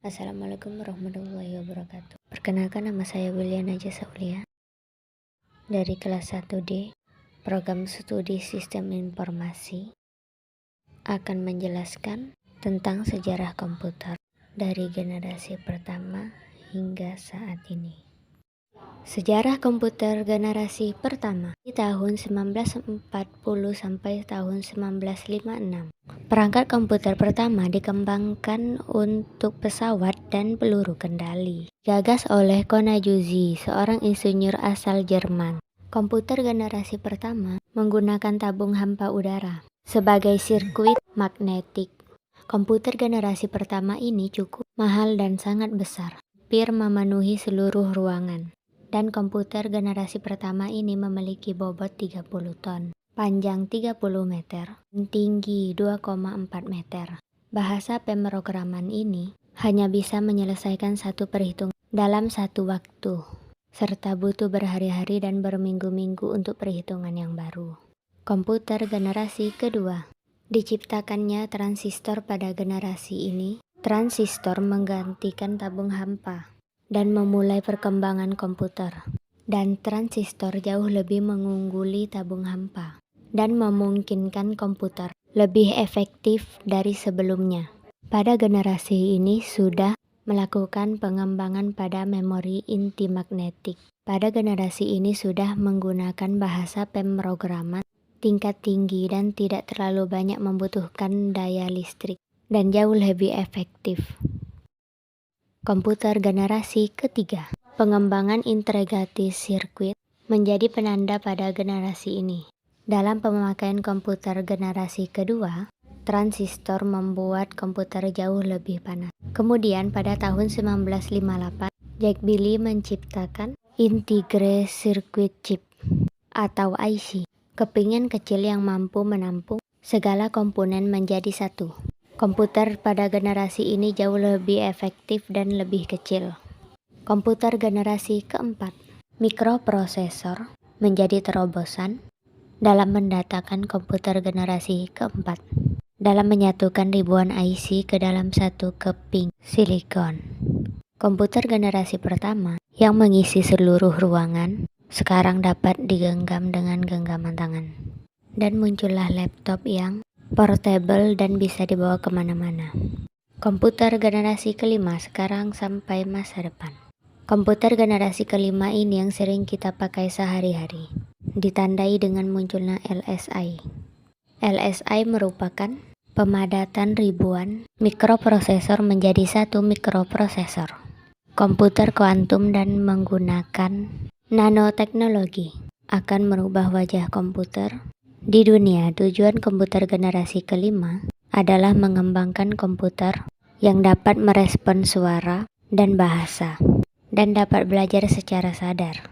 Assalamualaikum warahmatullahi wabarakatuh. Perkenalkan, nama saya William Najah Saulia dari kelas 1D Program Studi Sistem Informasi, akan menjelaskan tentang sejarah komputer dari generasi pertama hingga saat ini. Sejarah komputer generasi pertama di tahun 1940 sampai tahun 1956. Perangkat komputer pertama dikembangkan untuk pesawat dan peluru kendali. Gagas oleh Konajuzi, seorang insinyur asal Jerman. Komputer generasi pertama menggunakan tabung hampa udara sebagai sirkuit magnetik. Komputer generasi pertama ini cukup mahal dan sangat besar, hampir memenuhi seluruh ruangan. Dan komputer generasi pertama ini memiliki bobot 30 ton, panjang 30 meter, dan tinggi 2,4 meter. Bahasa pemrograman ini hanya bisa menyelesaikan satu perhitungan dalam satu waktu, serta butuh berhari-hari dan berminggu-minggu untuk perhitungan yang baru. Komputer generasi kedua. Diciptakannya transistor pada generasi ini. Transistor menggantikan tabung hampa dan memulai perkembangan komputer. Dan transistor jauh lebih mengungguli tabung hampa dan memungkinkan komputer lebih efektif dari sebelumnya. Pada generasi ini sudah melakukan pengembangan pada memori inti magnetik. Pada generasi ini sudah menggunakan bahasa pemrograman tingkat tinggi dan tidak terlalu banyak membutuhkan daya listrik dan jauh lebih efektif. Komputer generasi ketiga. Pengembangan integrasi sirkuit menjadi penanda pada generasi ini. Dalam pemakaian komputer generasi kedua, transistor membuat komputer jauh lebih panas. Kemudian pada tahun 1958, Jack Billy menciptakan Integrated Circuit Chip atau IC, kepingan kecil yang mampu menampung segala komponen menjadi satu. Komputer pada generasi ini jauh lebih efektif dan lebih kecil. Komputer generasi keempat. Mikroprosesor menjadi terobosan dalam mendatangkan komputer generasi keempat, dalam menyatukan ribuan IC ke dalam satu keping silikon. Komputer generasi pertama yang mengisi seluruh ruangan sekarang dapat digenggam dengan genggaman tangan. Dan muncullah laptop yang portable dan bisa dibawa kemana-mana. Komputer generasi kelima sekarang sampai masa depan. Komputer generasi kelima ini yang sering kita pakai sehari-hari, ditandai dengan munculnya LSI. LSI merupakan pemadatan ribuan mikroprosesor menjadi satu mikroprosesor. Komputer kuantum dan menggunakan nanoteknologi akan merubah wajah komputer di dunia. Tujuan komputer generasi kelima adalah mengembangkan komputer yang dapat merespons suara dan bahasa dan dapat belajar secara sadar.